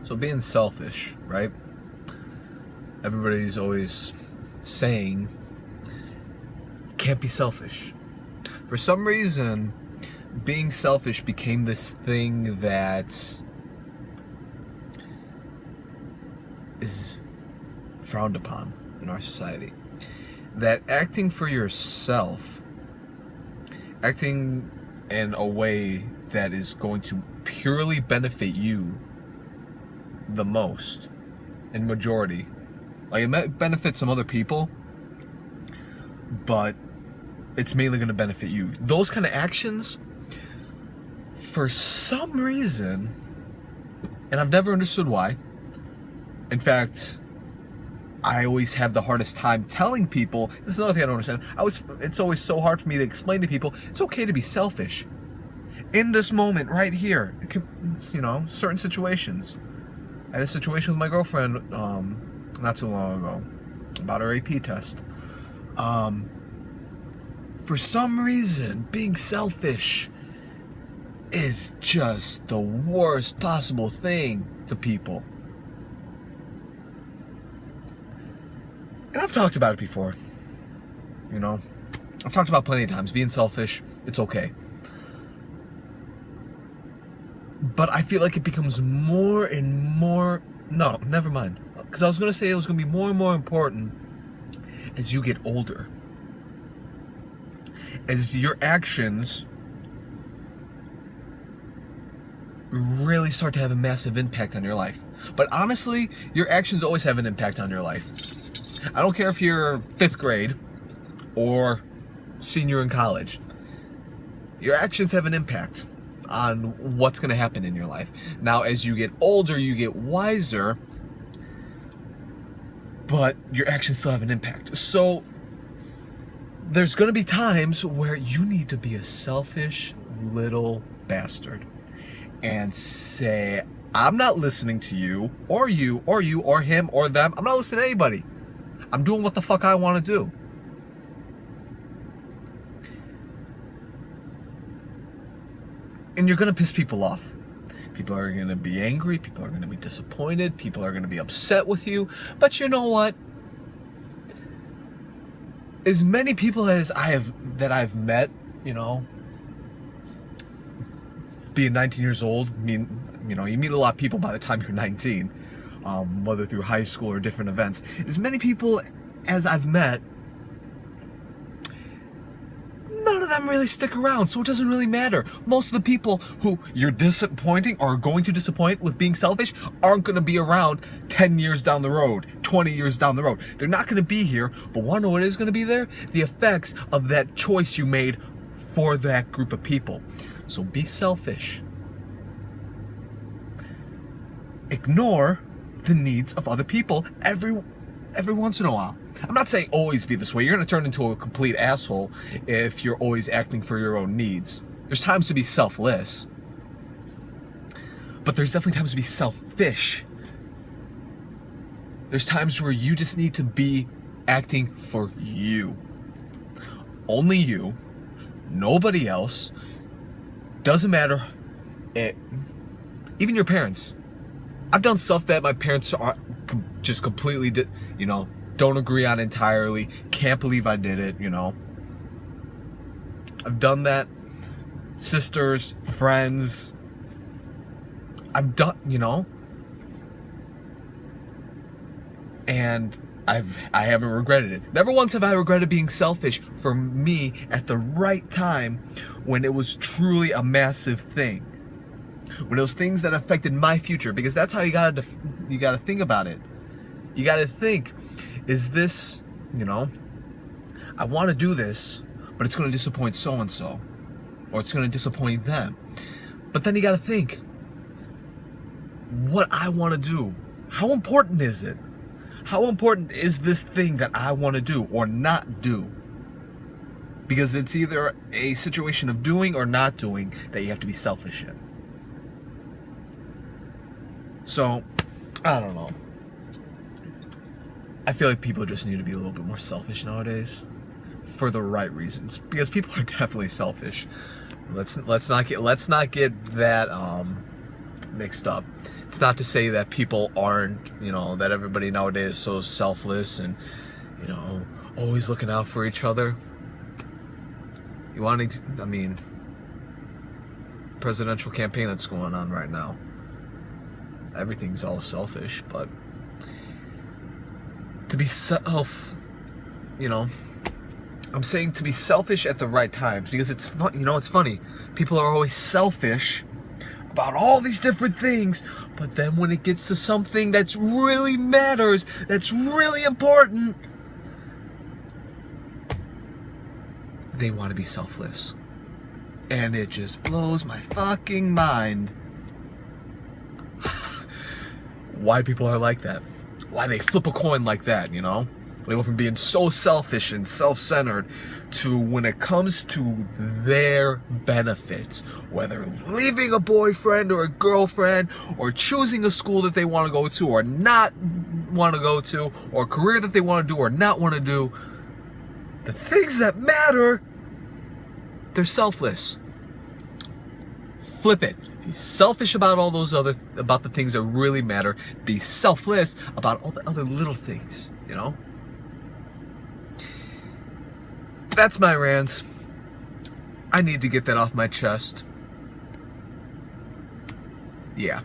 So being selfish, right? Everybody's always saying, can't be selfish. For some reason, being selfish became this thing that is frowned upon in our society. That acting for yourself, acting in a way that is going to purely benefit you the most, in majority. Like, it might benefit some other people, but it's mainly going to benefit you. Those kind of actions, for some reason, and I've never understood why. In fact, I always have the hardest time telling people, this is another thing I don't understand, it's always so hard for me to explain to people, it's okay to be selfish. In this moment, right here, certain situations. I had a situation with my girlfriend not too long ago about her AP test. For some reason, being selfish is just the worst possible thing to people. And I've talked about it before. I've talked about plenty of times. Being selfish, it's okay. But I feel like it becomes more and more... No, never mind. Because I was going to say it was going to be more and more important as you get older. As your actions really start to have a massive impact on your life. But honestly, your actions always have an impact on your life. I don't care if you're 5th grade or senior in college. Your actions have an impact on what's going to happen in your life. Now, as you get older, you get wiser, but your actions still have an impact. So there's going to be times where you need to be a selfish little bastard and say, I'm not listening to you or him or them. I'm not listening to anybody. I'm doing what the fuck I want to do. And you're going to piss people off. People are going to be angry. People are going to be disappointed. People are going to be upset with you. But you know what? As many people as I've met, being 19 years old, you meet a lot of people by the time you're 19, whether through high school or different events. As many people as I've met, none of them really stick around, so it doesn't really matter. Most of the people who you're disappointing or are going to disappoint with being selfish aren't going to be around 10 years down the road, 20 years down the road. They're not going to be here, but want to know what is going to be there? The effects of that choice you made for that group of people. So be selfish. Ignore the needs of other people every once in a while. I'm not saying always be this way. You're going to turn into a complete asshole if you're always acting for your own needs. There's times to be selfless, but there's definitely times to be selfish. There's times where you just need to be acting for you. Only you. Nobody else. Doesn't matter. Even your parents. I've done stuff that my parents are just completely, don't agree on entirely. Can't believe I did it, I've done that. Sisters, friends. I've done, and I haven't regretted it. Never once have I regretted being selfish for me at the right time when it was truly a massive thing. When it was things that affected my future, because that's how you gotta think about it. You gotta think, is this, I want to do this, but it's going to disappoint so-and-so, or it's going to disappoint them. But then you gotta think, what I want to do, how important is it? How important is this thing that I want to do or not do? Because it's either a situation of doing or not doing that you have to be selfish in. So, I don't know. I feel like people just need to be a little bit more selfish nowadays, for the right reasons. Because people are definitely selfish. Let's not get that mixed up. It's not to say that people aren't, you know, that everybody nowadays is so selfless and, you know, always looking out for each other. You want to, I mean, presidential campaign that's going on right now. Everything's all selfish, but to be you know, I'm saying to be selfish at the right times, because it's fun, you know, it's funny. People are always selfish about all these different things, but then when it gets to something that's really matters, that's really important, they want to be selfless. And it just blows my fucking mind why people are like that. Why they flip a coin like that, you know? They go from being so selfish and self-centered to when it comes to their benefits, whether leaving a boyfriend or a girlfriend, or choosing a school that they want to go to or not want to go to, or a career that they want to do or not want to do, the things that matter, they're selfless. Flip it. Be selfish about all those about the things that really matter. Be selfless about all the other little things, you know? That's my rants. I need to get that off my chest. Yeah.